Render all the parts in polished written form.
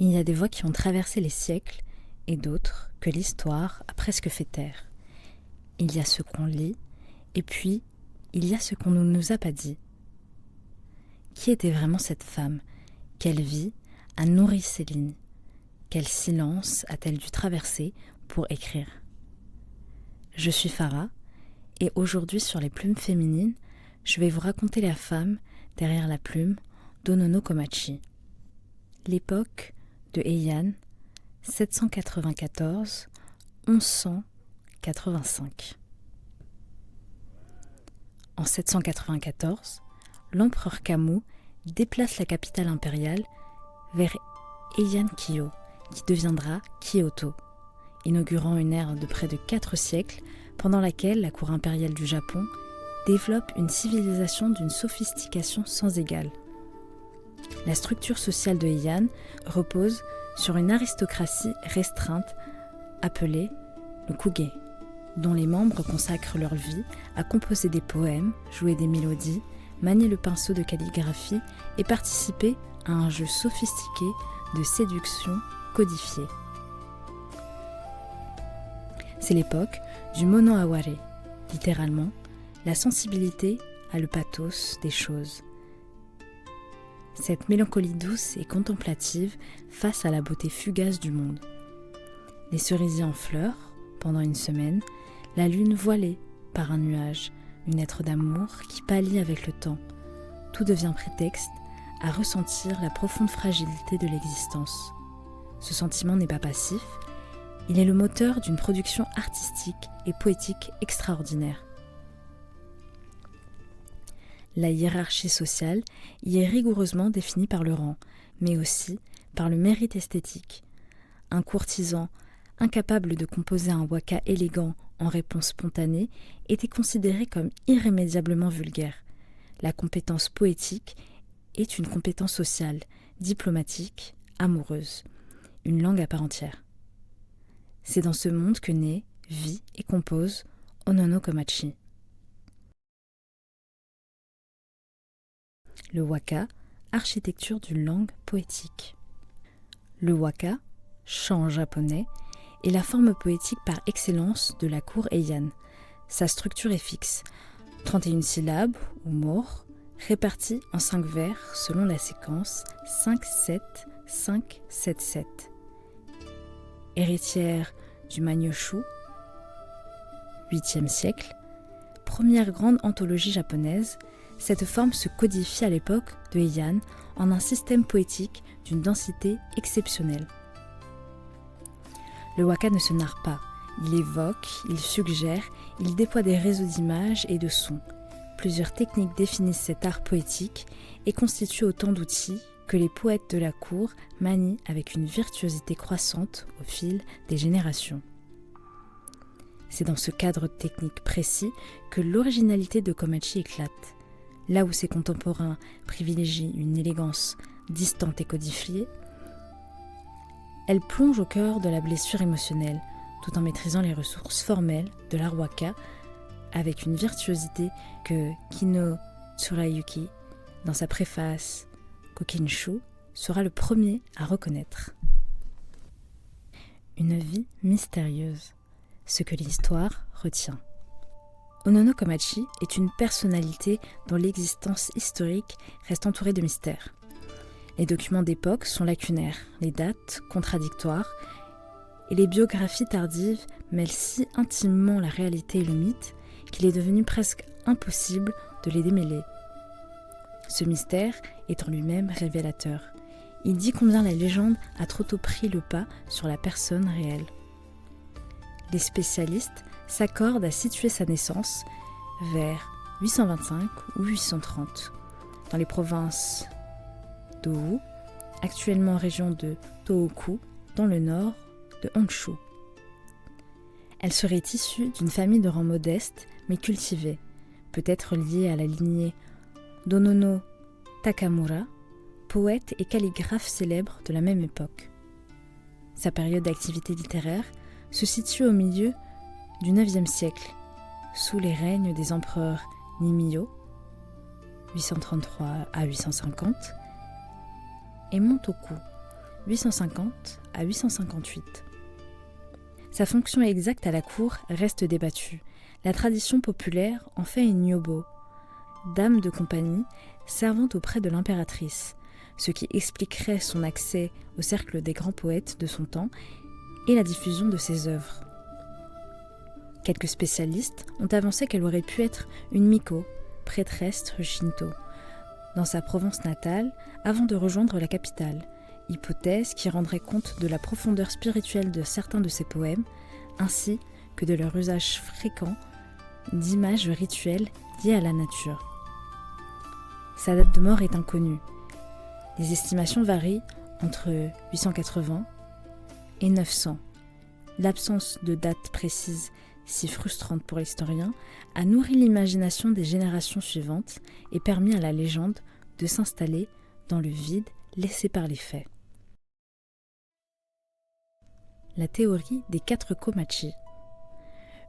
Il y a des voies qui ont traversé les siècles et d'autres que l'histoire a presque fait taire. Il y a ce qu'on lit et puis il y a ce qu'on ne nous a pas dit. Qui était vraiment cette femme? Quelle vie a nourri ces lignes? Quel silence a-t-elle dû traverser pour écrire? Je suis Farah et aujourd'hui sur les plumes féminines, je vais vous raconter la femme derrière la plume d'Onono Komachi. L'époque de Heian, 794-1185. En 794, l'empereur Kamu déplace la capitale impériale vers Heian-Kyo, qui deviendra Kyoto, inaugurant une ère de près de 4 siècles pendant laquelle la cour impériale du Japon développe une civilisation d'une sophistication sans égale. La structure sociale de Heian repose sur une aristocratie restreinte appelée le Kuge, dont les membres consacrent leur vie à composer des poèmes, jouer des mélodies, manier le pinceau de calligraphie et participer à un jeu sophistiqué de séduction codifié. C'est l'époque du mono aware, littéralement la sensibilité à le pathos des choses. Cette mélancolie douce et contemplative face à la beauté fugace du monde. Les cerisiers en fleurs, pendant une semaine, la lune voilée par un nuage, une lettre d'amour qui pâlit avec le temps. Tout devient prétexte à ressentir la profonde fragilité de l'existence. Ce sentiment n'est pas passif, il est le moteur d'une production artistique et poétique extraordinaire. La hiérarchie sociale y est rigoureusement définie par le rang, mais aussi par le mérite esthétique. Un courtisan incapable de composer un waka élégant en réponse spontanée était considéré comme irrémédiablement vulgaire. La compétence poétique est une compétence sociale, diplomatique, amoureuse, une langue à part entière. C'est dans ce monde que naît, vit et compose Onono Komachi. Le waka, architecture d'une langue poétique. Le waka, chant japonais, est la forme poétique par excellence de la cour Heian. Sa structure est fixe, 31 syllabes ou mots, répartis en 5 vers selon la séquence 5-7-5-7-7. Héritière du Manyoshu, 8e siècle, première grande anthologie japonaise, cette forme se codifie à l'époque de Heian en un système poétique d'une densité exceptionnelle. Le waka ne se narre pas, il évoque, il suggère, il déploie des réseaux d'images et de sons. Plusieurs techniques définissent cet art poétique et constituent autant d'outils que les poètes de la cour manient avec une virtuosité croissante au fil des générations. C'est dans ce cadre technique précis que l'originalité de Komachi éclate. Là où ses contemporains privilégient une élégance distante et codifiée, elle plonge au cœur de la blessure émotionnelle, tout en maîtrisant les ressources formelles de l'art waka avec une virtuosité que Kino Tsurayuki, dans sa préface Kokinshu, sera le premier à reconnaître. Une vie mystérieuse, ce que l'histoire retient. Onono Komachi est une personnalité dont l'existence historique reste entourée de mystères. Les documents d'époque sont lacunaires, les dates contradictoires, et les biographies tardives mêlent si intimement la réalité et le mythe qu'il est devenu presque impossible de les démêler. Ce mystère est en lui-même révélateur. Il dit combien la légende a trop tôt pris le pas sur la personne réelle. Les spécialistes s'accordent à situer sa naissance vers 825 ou 830 dans les provinces d'Owu, actuellement région de Tohoku, dans le nord de Honshu. Elle serait issue d'une famille de rang modeste mais cultivée, peut-être liée à la lignée d'Onono Takamura, poète et calligraphe célèbre de la même époque. Sa période d'activité littéraire se situe au milieu du IXe siècle, sous les règnes des empereurs Nimiyo, 833 à 850, et Montoku, 850 à 858. Sa fonction exacte à la cour reste débattue. La tradition populaire en fait une nyobo, dame de compagnie servant auprès de l'impératrice, ce qui expliquerait son accès au cercle des grands poètes de son temps et la diffusion de ses œuvres. Quelques spécialistes ont avancé qu'elle aurait pu être une miko, prêtresse shinto, dans sa Provence natale avant de rejoindre la capitale, hypothèse qui rendrait compte de la profondeur spirituelle de certains de ses poèmes, ainsi que de leur usage fréquent d'images rituelles liées à la nature. Sa date de mort est inconnue. Les estimations varient entre 880 et 900. L'absence de date précise, si frustrante pour l'historien, a nourri l'imagination des générations suivantes et permis à la légende de s'installer dans le vide laissé par les faits. La théorie des 4 komachi.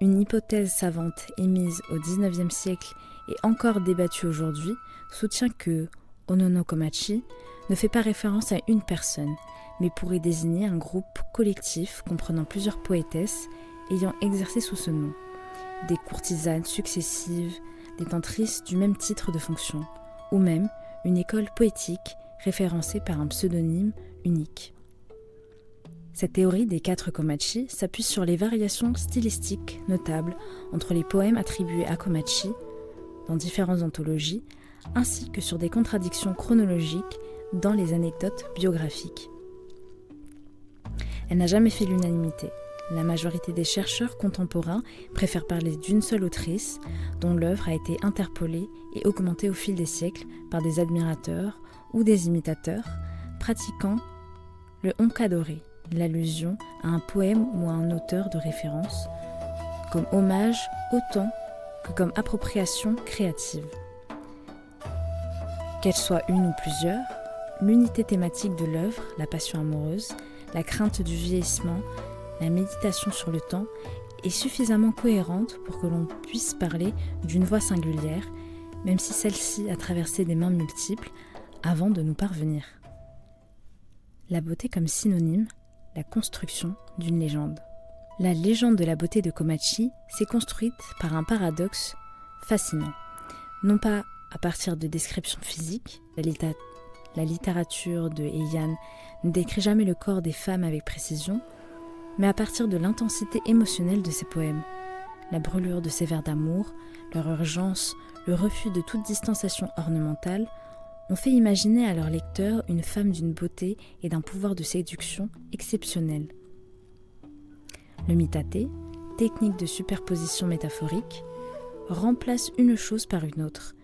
Une hypothèse savante émise au XIXe siècle et encore débattue aujourd'hui soutient que Onono Komachi ne fait pas référence à une personne, mais pourrait désigner un groupe collectif comprenant plusieurs poétesses ayant exercé sous ce nom, des courtisanes successives détentrices du même titre de fonction, ou même une école poétique référencée par un pseudonyme unique. Cette théorie des 4 komachi s'appuie sur les variations stylistiques notables entre les poèmes attribués à Komachi dans différentes anthologies, ainsi que sur des contradictions chronologiques dans les anecdotes biographiques. Elle n'a jamais fait l'unanimité. La majorité des chercheurs contemporains préfèrent parler d'une seule autrice, dont l'œuvre a été interpolée et augmentée au fil des siècles par des admirateurs ou des imitateurs, pratiquant le onkadori, l'allusion à un poème ou à un auteur de référence, comme hommage autant que comme appropriation créative. Qu'elle soit une ou plusieurs, l'unité thématique de l'œuvre, la passion amoureuse, la crainte du vieillissement, la méditation sur le temps, est suffisamment cohérente pour que l'on puisse parler d'une voix singulière, même si celle-ci a traversé des mains multiples avant de nous parvenir. La beauté comme synonyme, la construction d'une légende. La légende de la beauté de Komachi s'est construite par un paradoxe fascinant. Non pas à partir de descriptions physiques, la littérature de Heian ne décrit jamais le corps des femmes avec précision, mais à partir de l'intensité émotionnelle de ses poèmes, la brûlure de ses vers d'amour, leur urgence, le refus de toute distanciation ornementale, ont fait imaginer à leur lecteur une femme d'une beauté et d'un pouvoir de séduction exceptionnel. Le mitate, technique de superposition métaphorique, remplace une chose par une autre,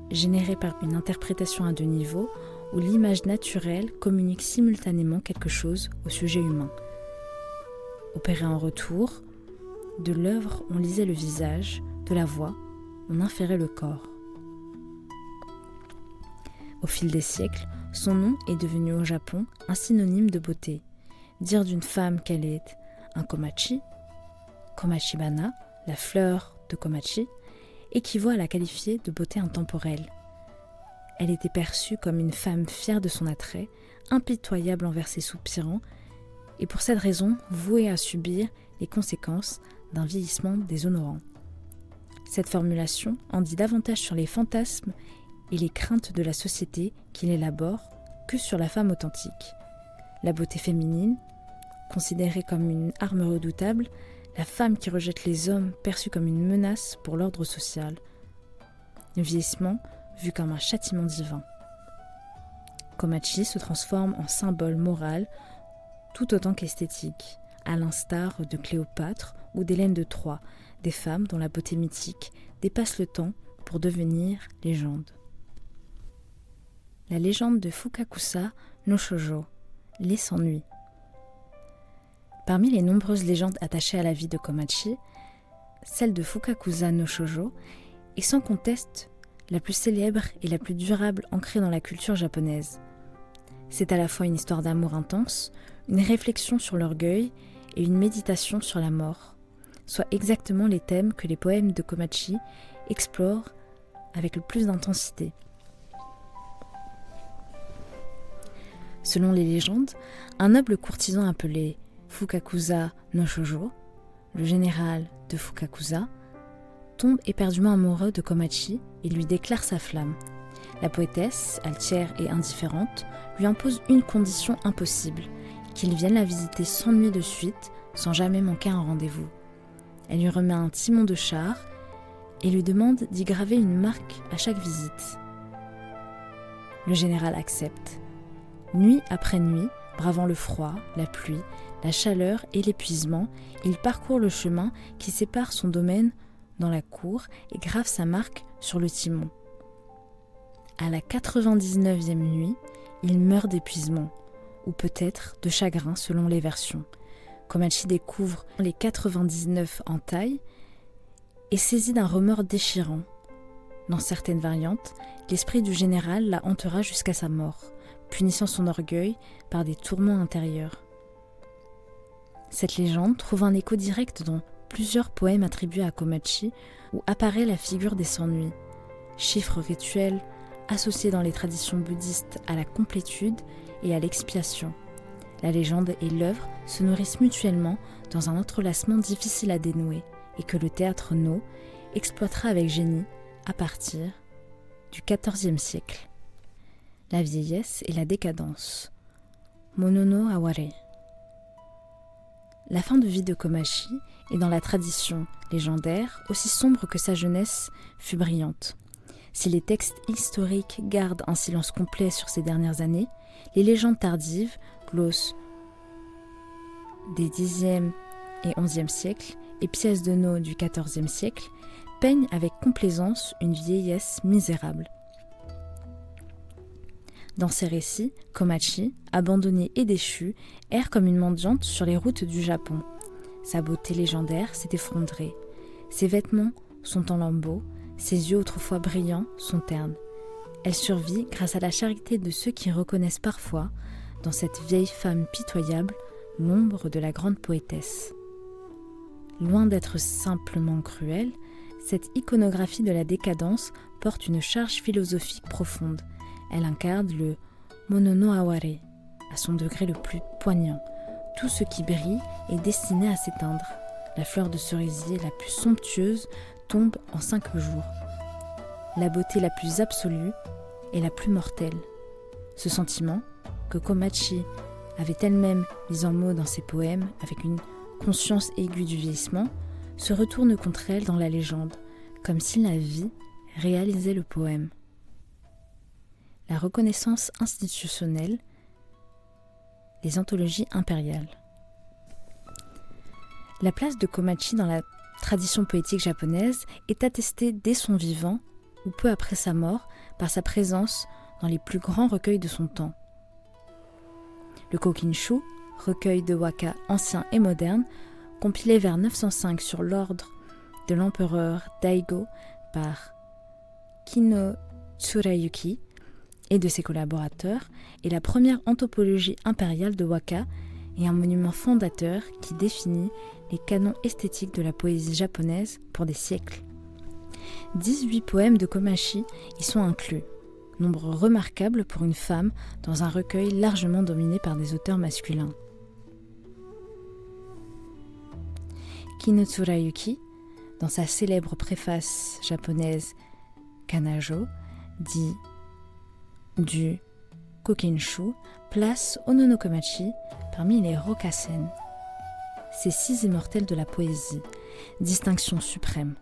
générée par une interprétation à 2 niveaux où l'image naturelle communique simultanément quelque chose au sujet humain. Opéré en retour, de l'œuvre on lisait le visage, de la voix on inférait le corps. Au fil des siècles, son nom est devenu au Japon un synonyme de beauté. Dire d'une femme qu'elle est un komachi, komachibana, la fleur de Komachi, équivaut à la qualifier de beauté intemporelle. Elle était perçue comme une femme fière de son attrait, impitoyable envers ses soupirants, et pour cette raison vouée à subir les conséquences d'un vieillissement déshonorant. Cette formulation en dit davantage sur les fantasmes et les craintes de la société qu'il élabore que sur la femme authentique. La beauté féminine, considérée comme une arme redoutable, la femme qui rejette les hommes perçue comme une menace pour l'ordre social. Le vieillissement vu comme un châtiment divin. Komachi se transforme en symbole moral tout autant qu'esthétique, à l'instar de Cléopâtre ou d'Hélène de Troie, des femmes dont la beauté mythique dépasse le temps pour devenir légende. La légende de Fukakusa no Shoujo, les sans-nuit. Parmi les nombreuses légendes attachées à la vie de Komachi, celle de Fukakusa no Shoujo est sans conteste la plus célèbre et la plus durable ancrée dans la culture japonaise. C'est à la fois une histoire d'amour intense, une réflexion sur l'orgueil et une méditation sur la mort, soit exactement les thèmes que les poèmes de Komachi explorent avec le plus d'intensité. Selon les légendes, un noble courtisan appelé Fukakusa no Shoujo, le général de Fukakusa, tombe éperdument amoureux de Komachi et lui déclare sa flamme. La poétesse, altière et indifférente, lui impose une condition impossible, qu'il vienne la visiter 100 nuits de suite, sans jamais manquer un rendez-vous. Elle lui remet un timon de char et lui demande d'y graver une marque à chaque visite. Le général accepte. Nuit après nuit, bravant le froid, la pluie, la chaleur et l'épuisement, il parcourt le chemin qui sépare son domaine dans la cour et grave sa marque sur le timon. À la 99e nuit, il meurt d'épuisement, ou peut-être de chagrin selon les versions. Komachi découvre les 99 entailles et saisi d'un remords déchirant. Dans certaines variantes, l'esprit du général la hantera jusqu'à sa mort, punissant son orgueil par des tourments intérieurs. Cette légende trouve un écho direct dans plusieurs poèmes attribués à Komachi où apparaît la figure des 100 nuits, chiffre rituel associé dans les traditions bouddhistes à la complétude et à l'expiation. La légende et l'œuvre se nourrissent mutuellement dans un entrelacement difficile à dénouer et que le théâtre No exploitera avec génie à partir du XIVe siècle. La vieillesse et la décadence. Monono Aware. La fin de vie de Komachi est dans la tradition légendaire aussi sombre que sa jeunesse fut brillante. Si les textes historiques gardent un silence complet sur ces dernières années, les légendes tardives, glosses des Xe et XIe siècles et pièces de No du XIVe siècle, peignent avec complaisance une vieillesse misérable. Dans ces récits, Komachi, abandonnée et déchue, erre comme une mendiante sur les routes du Japon. Sa beauté légendaire s'est effondrée. Ses vêtements sont en lambeaux, ses yeux autrefois brillants sont ternes. Elle survit grâce à la charité de ceux qui reconnaissent parfois, dans cette vieille femme pitoyable, l'ombre de la grande poétesse. Loin d'être simplement cruelle, cette iconographie de la décadence porte une charge philosophique profonde. Elle incarne le Monono Aware, à son degré le plus poignant. Tout ce qui brille est destiné à s'éteindre. La fleur de cerisier la plus somptueuse tombe en 5 jours. La beauté la plus absolue est la plus mortelle. Ce sentiment, que Komachi avait elle-même mis en mots dans ses poèmes avec une conscience aiguë du vieillissement, se retourne contre elle dans la légende, comme si la vie réalisait le poème. La reconnaissance institutionnelle, les anthologies impériales. La place de Komachi dans la tradition poétique japonaise est attestée dès son vivant ou peu après sa mort par sa présence dans les plus grands recueils de son temps. Le Kokinshu, recueil de waka anciens et modernes, compilé vers 905 sur l'ordre de l'empereur Daigo par Kino Tsurayuki et de ses collaborateurs, est la première anthropologie impériale de waka et un monument fondateur qui définit les canons esthétiques de la poésie japonaise pour des siècles. 18 poèmes de Komachi y sont inclus, nombre remarquable pour une femme dans un recueil largement dominé par des auteurs masculins. Kino Tsurayuki, dans sa célèbre préface japonaise Kanajo, dit du Kokinshu, place Onono Komachi parmi les Rokasen, ces 6 immortels de la poésie, distinction suprême.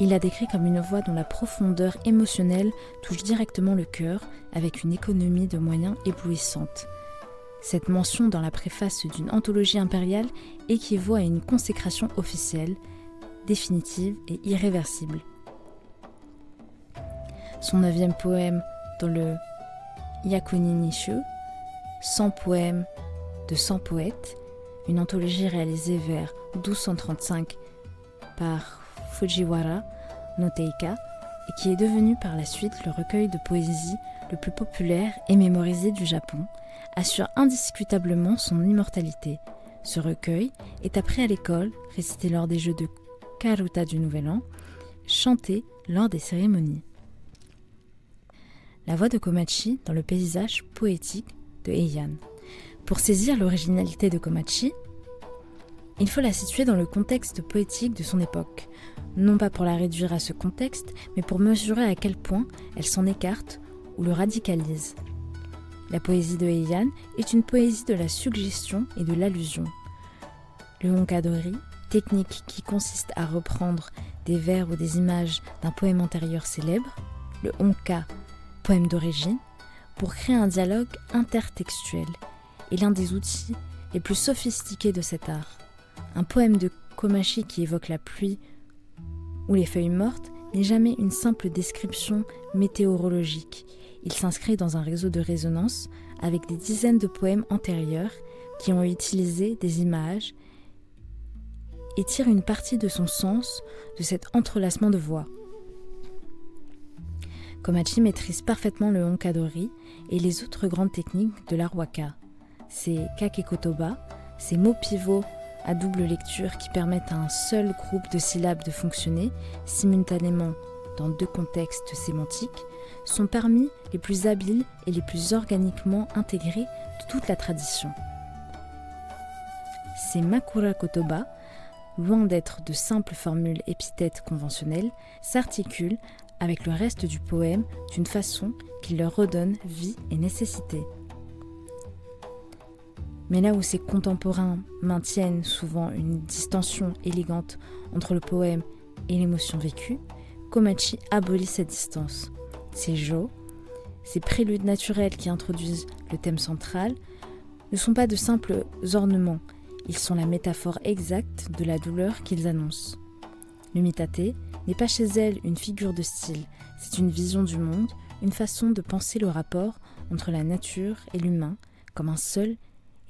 Il la décrit comme une voix dont la profondeur émotionnelle touche directement le cœur avec une économie de moyens éblouissante. Cette mention dans la préface d'une anthologie impériale équivaut à une consécration officielle, définitive et irréversible. Son 9e poème dans le Yakuni Nishu, 100 poèmes de 100 poètes, une anthologie réalisée vers 1235 par Fujiwara no Teika et qui est devenu par la suite le recueil de poésie le plus populaire et mémorisé du Japon, assure indiscutablement son immortalité. Ce recueil est appris à l'école, récité lors des jeux de Karuta du Nouvel An, chanté lors des cérémonies. La voix de Komachi dans le paysage poétique de Heian. Pour saisir l'originalité de Komachi, il faut la situer dans le contexte poétique de son époque, non pas pour la réduire à ce contexte, mais pour mesurer à quel point elle s'en écarte ou le radicalise. La poésie de Heian est une poésie de la suggestion et de l'allusion. Le honkadori, technique qui consiste à reprendre des vers ou des images d'un poème antérieur célèbre, le honka, poème d'origine, pour créer un dialogue intertextuel, est l'un des outils les plus sophistiqués de cet art. Un poème de Komachi qui évoque la pluie ou les feuilles mortes n'est jamais une simple description météorologique. Il s'inscrit dans un réseau de résonance avec des dizaines de poèmes antérieurs qui ont utilisé des images et tire une partie de son sens de cet entrelacement de voix. Komachi maîtrise parfaitement le honkadori et les autres grandes techniques de l'art waka. Ces kakekotoba, ces mots pivots à double lecture qui permettent à un seul groupe de syllabes de fonctionner simultanément dans deux contextes sémantiques, sont parmi les plus habiles et les plus organiquement intégrés de toute la tradition. Ces makura kotoba, loin d'être de simples formules épithètes conventionnelles, s'articulent avec le reste du poème d'une façon qui leur redonne vie et nécessité. Mais là où ses contemporains maintiennent souvent une distension élégante entre le poème et l'émotion vécue, Komachi abolit cette distance. Ces jo, ces préludes naturels qui introduisent le thème central, ne sont pas de simples ornements, ils sont la métaphore exacte de la douleur qu'ils annoncent. L'umitate n'est pas chez elle une figure de style, c'est une vision du monde, une façon de penser le rapport entre la nature et l'humain comme un seul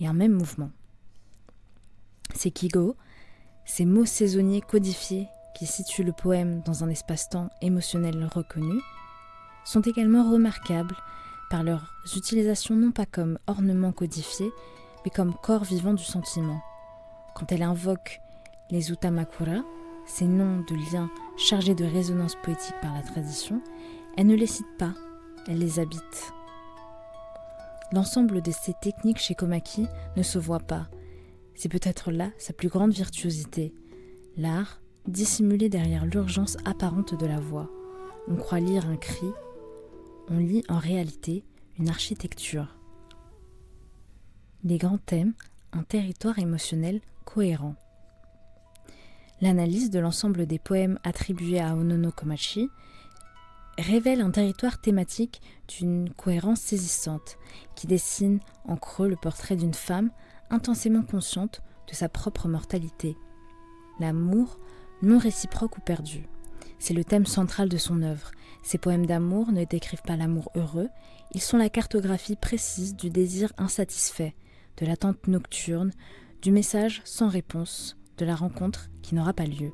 et un même mouvement. Ces kigo, ces mots saisonniers codifiés qui situent le poème dans un espace-temps émotionnel reconnu, sont également remarquables par leur utilisation non pas comme ornement codifié, mais comme corps vivant du sentiment. Quand elle invoque les utamakura, ces noms de liens chargés de résonance poétique par la tradition, elle ne les cite pas, elle les habite. L'ensemble de ces techniques chez Komaki ne se voit pas. C'est peut-être là sa plus grande virtuosité. L'art, dissimulé derrière l'urgence apparente de la voix. On croit lire un cri, on lit en réalité une architecture. Les grands thèmes, un territoire émotionnel cohérent. L'analyse de l'ensemble des poèmes attribués à Onono Komachi révèle un territoire thématique d'une cohérence saisissante qui dessine en creux le portrait d'une femme intensément consciente de sa propre mortalité. L'amour non réciproque ou perdu. C'est le thème central de son œuvre. Ses poèmes d'amour ne décrivent pas l'amour heureux, ils sont la cartographie précise du désir insatisfait, de l'attente nocturne, du message sans réponse, de la rencontre qui n'aura pas lieu.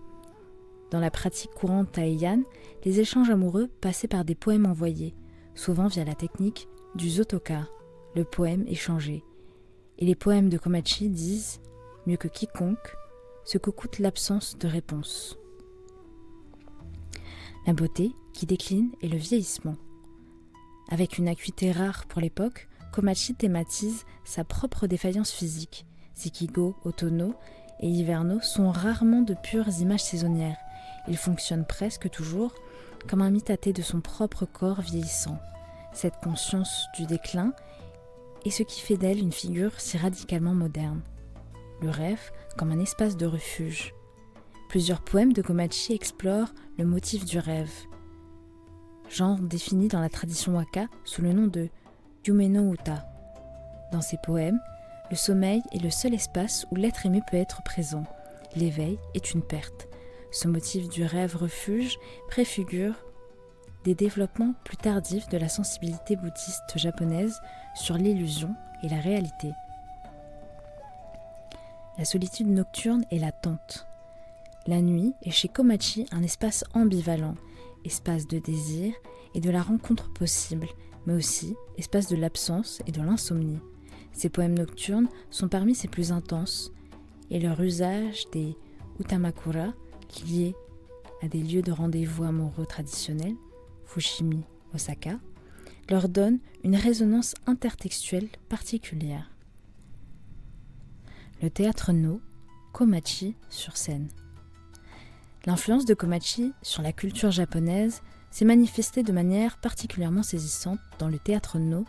Dans la pratique courante à Heian, les échanges amoureux passaient par des poèmes envoyés, souvent via la technique du zotoka, le poème échangé. Et les poèmes de Komachi disent, mieux que quiconque, ce que coûte l'absence de réponse. La beauté qui décline est le vieillissement. Avec une acuité rare pour l'époque, Komachi thématise sa propre défaillance physique. Ses kigo, otono et hiverno sont rarement de pures images saisonnières. Ils fonctionnent presque toujours comme un mitate de son propre corps vieillissant. Cette conscience du déclin est ce qui fait d'elle une figure si radicalement moderne. Le rêve comme un espace de refuge. Plusieurs poèmes de Komachi explorent le motif du rêve, genre défini dans la tradition waka sous le nom de Yume no Uta. Dans ces poèmes, le sommeil est le seul espace où l'être aimé peut être présent. L'éveil est une perte. Ce motif du rêve refuge préfigure des développements plus tardifs de la sensibilité bouddhiste japonaise sur l'illusion et la réalité. La solitude nocturne est latente. La nuit est chez Komachi un espace ambivalent, espace de désir et de la rencontre possible, mais aussi espace de l'absence et de l'insomnie. Ces poèmes nocturnes sont parmi ses plus intenses, et leur usage des utamakura, liés à des lieux de rendez-vous amoureux traditionnels, Fushimi, Osaka, leur donne une résonance intertextuelle particulière. Le théâtre No, Komachi sur scène. L'influence de Komachi sur la culture japonaise s'est manifestée de manière particulièrement saisissante dans le théâtre No,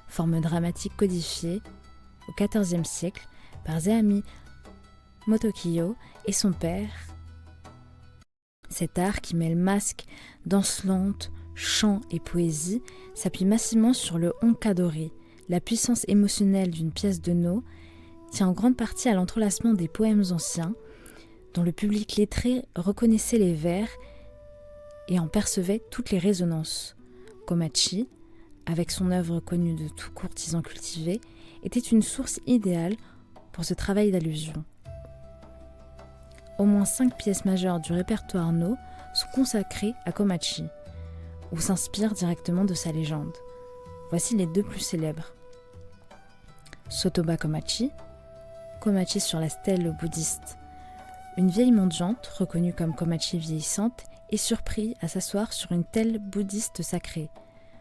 forme dramatique codifiée au XIVe siècle par Zeami Motokiyo et son père. Cet art qui mêle masques, danse lente, chant et poésie s'appuie massivement sur le onkadori. La puissance émotionnelle d'une pièce de No tient en grande partie à l'entrelacement des poèmes anciens, dont le public lettré reconnaissait les vers et en percevait toutes les résonances. Komachi, avec son œuvre connue de tout courtisan cultivé, était une source idéale pour ce travail d'allusion. Au moins 5 pièces majeures du répertoire No sont consacrées à Komachi, ou s'inspirent directement de sa légende. Voici les 2 plus célèbres. Sotoba Komachi, Komachi sur la stèle bouddhiste. Une vieille mendiante, reconnue comme Komachi vieillissante, est surprise à s'asseoir sur une stèle bouddhiste sacrée.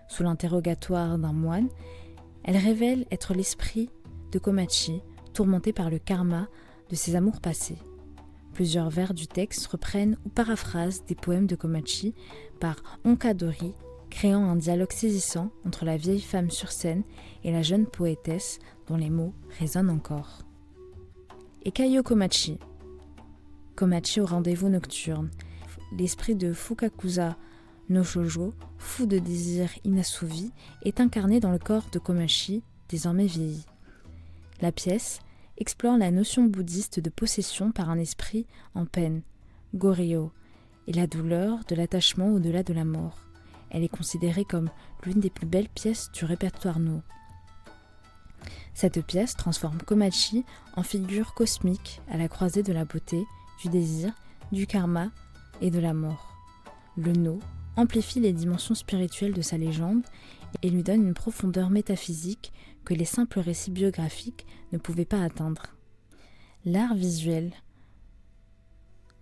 Sous l'interrogatoire d'un moine, elle révèle être l'esprit de Komachi, tourmenté par le karma de ses amours passés. Plusieurs vers du texte reprennent ou paraphrasent des poèmes de Komachi par onkadori, créant un dialogue saisissant entre la vieille femme sur scène et la jeune poétesse dont les mots résonnent encore. Et Kayo Komachi, Komachi au rendez-vous nocturne, l'esprit de Fukakusa no Shoujo, fou de désirs inassouvis, est incarné dans le corps de Komachi, désormais vieilli. La pièce explore la notion bouddhiste de possession par un esprit en peine, Goryo, et la douleur de l'attachement au-delà de la mort. Elle est considérée comme l'une des plus belles pièces du répertoire No. Cette pièce transforme Komachi en figure cosmique à la croisée de la beauté, du désir, du karma et de la mort. Le No amplifie les dimensions spirituelles de sa légende et lui donne une profondeur métaphysique que les simples récits biographiques ne pouvaient pas atteindre. L'art visuel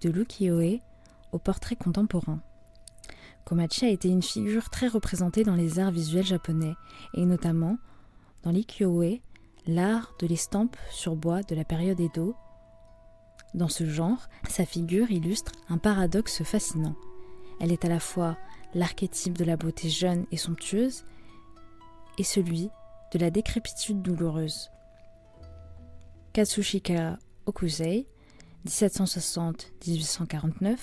de l'ukiyo-e au portrait contemporain. Komachi a été une figure très représentée dans les arts visuels japonais, et notamment dans l'ukiyo-e, l'art de l'estampe sur bois de la période Edo. Dans ce genre, sa figure illustre un paradoxe fascinant. Elle est à la fois l'archétype de la beauté jeune et somptueuse et celui de la décrépitude douloureuse. Katsushika Okusei, 1760-1849,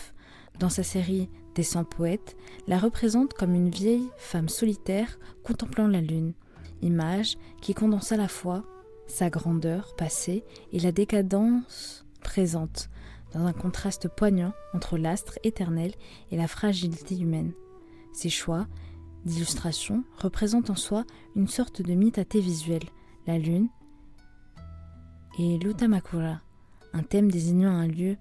dans sa série Des 100 poètes, la représente comme une vieille femme solitaire contemplant la lune, image qui condense à la fois sa grandeur passée et la décadence présente, dans un contraste poignant entre l'astre éternel et la fragilité humaine. Ces choix d'illustration représentent en soi une sorte de mythe visuel, la lune et l'utamakura, un thème désignant un lieu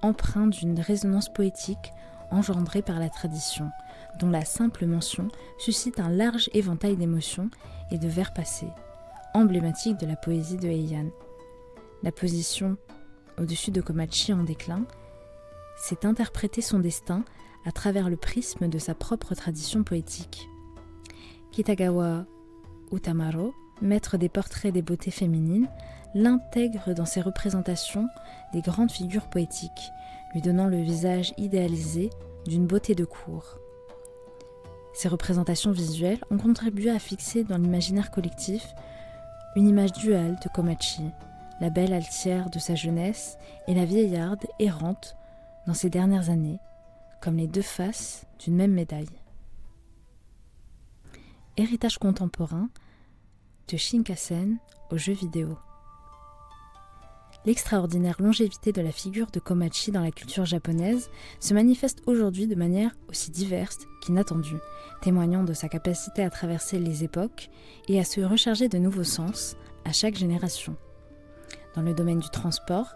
empreint d'une résonance poétique engendrée par la tradition, dont la simple mention suscite un large éventail d'émotions et de vers passés, emblématique de la poésie de Heian. La position au-dessus de Komachi en déclin, c'est interpréter son destin à travers le prisme de sa propre tradition poétique. Kitagawa Utamaro, maître des portraits des beautés féminines, l'intègre dans ses représentations des grandes figures poétiques, lui donnant le visage idéalisé d'une beauté de cour. Ces représentations visuelles ont contribué à fixer dans l'imaginaire collectif une image duale de Komachi, la belle altière de sa jeunesse et la vieillarde errante dans ses dernières années, comme les 2 faces d'une même médaille. Héritage contemporain de Shinkansen aux jeux vidéo. L'extraordinaire longévité de la figure de Komachi dans la culture japonaise se manifeste aujourd'hui de manière aussi diverse qu'inattendue, témoignant de sa capacité à traverser les époques et à se recharger de nouveaux sens à chaque génération. Dans le domaine du transport,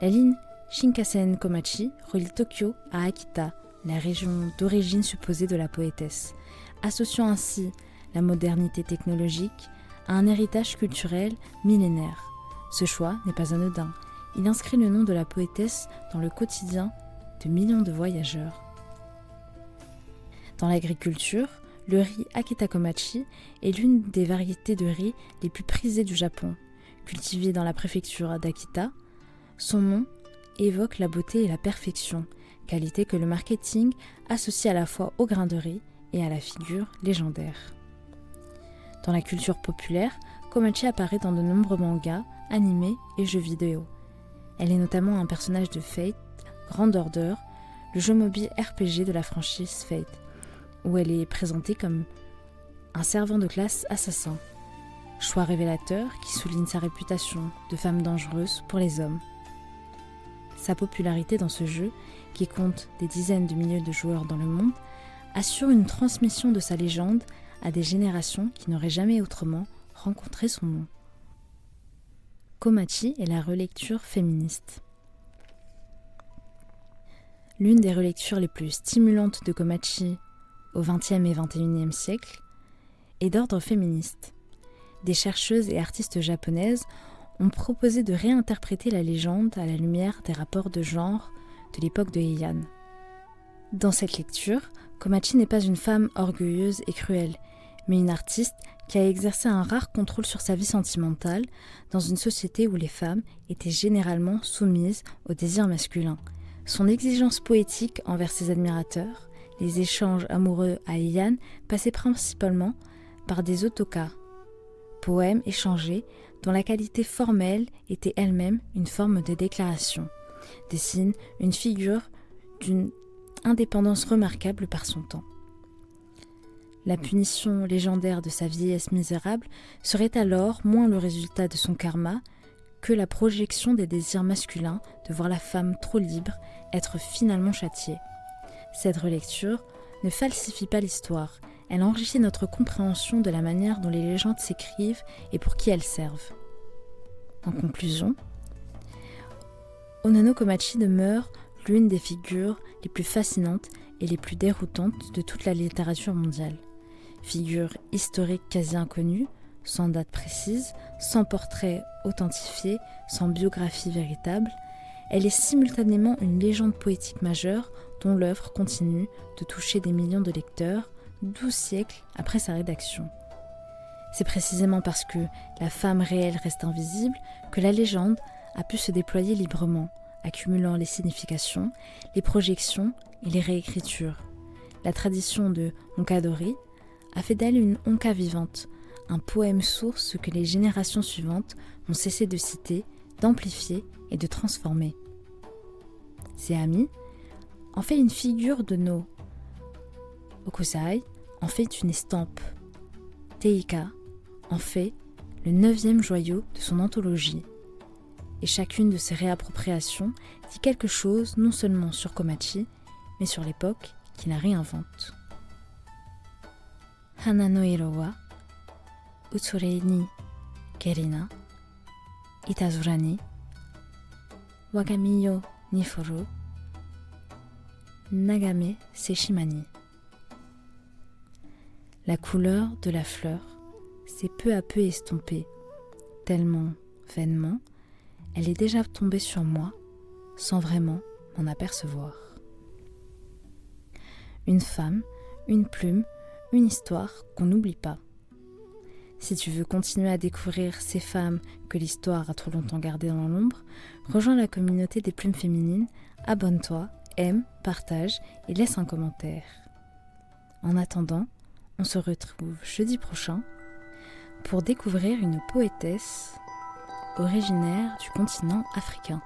la ligne Shinkansen-Komachi relie Tokyo à Akita, la région d'origine supposée de la poétesse, associant ainsi la modernité technologique à un héritage culturel millénaire. Ce choix n'est pas anodin, il inscrit le nom de la poétesse dans le quotidien de millions de voyageurs. Dans l'agriculture, le riz Akita Komachi est l'une des variétés de riz les plus prisées du Japon. Cultivé dans la préfecture d'Akita, son nom évoque la beauté et la perfection, qualité que le marketing associe à la fois au grain de riz et à la figure légendaire. Dans la culture populaire, Komachi apparaît dans de nombreux mangas, animés et jeux vidéo. Elle est notamment un personnage de Fate, Grand Order, le jeu mobile RPG de la franchise Fate, où elle est présentée comme un servant de classe assassin. Choix révélateur qui souligne sa réputation de femme dangereuse pour les hommes. Sa popularité dans ce jeu, qui compte des dizaines de milliers de joueurs dans le monde, assure une transmission de sa légende à des générations qui n'auraient jamais autrement rencontré son nom. Komachi est la relecture féministe. L'une des relectures les plus stimulantes de Komachi au XXe et XXIe siècle est d'ordre féministe. Des chercheuses et artistes japonaises ont proposé de réinterpréter la légende à la lumière des rapports de genre de l'époque de Heian. Dans cette lecture, Komachi n'est pas une femme orgueilleuse et cruelle, mais une artiste qui a exercé un rare contrôle sur sa vie sentimentale dans une société où les femmes étaient généralement soumises au désir masculin. Son exigence poétique envers ses admirateurs, les échanges amoureux à Heian passaient principalement par des otoka, poèmes échangés dont la qualité formelle était elle-même une forme de déclaration, dessine une figure d'une indépendance remarquable par son temps. La punition légendaire de sa vieillesse misérable serait alors moins le résultat de son karma que la projection des désirs masculins de voir la femme trop libre être finalement châtiée. Cette relecture ne falsifie pas l'histoire, elle enrichit notre compréhension de la manière dont les légendes s'écrivent et pour qui elles servent. En conclusion, Onono Komachi demeure l'une des figures les plus fascinantes et les plus déroutantes de toute la littérature mondiale. Figure historique quasi inconnue, sans date précise, sans portrait authentifié, sans biographie véritable, elle est simultanément une légende poétique majeure dont l'œuvre continue de toucher des millions de lecteurs 12 siècles après sa rédaction. C'est précisément parce que la femme réelle reste invisible que la légende a pu se déployer librement, accumulant les significations, les projections et les réécritures. La tradition de Onkadori a fait d'elle une onka vivante, un poème source que les générations suivantes ont cessé de citer, d'amplifier et de transformer. Seami en fait une figure de No. Okusai en fait une estampe. Teika en fait le 9e joyau de son anthologie. Et chacune de ces réappropriations dit quelque chose non seulement sur Komachi, mais sur l'époque qui la réinvente. Hana no iro wa utsure ni kerina, itazura ni wagami yo ni furu, nagame seshimani. La couleur de la fleur s'est peu à peu estompée, tellement, vainement, elle est déjà tombée sur moi, sans vraiment m'en apercevoir. Une femme, une plume, une histoire qu'on n'oublie pas. Si tu veux continuer à découvrir ces femmes que l'histoire a trop longtemps gardées dans l'ombre, rejoins la communauté des plumes féminines, abonne-toi, aime, partage et laisse un commentaire. En attendant, on se retrouve jeudi prochain pour découvrir une poétesse originaire du continent africain.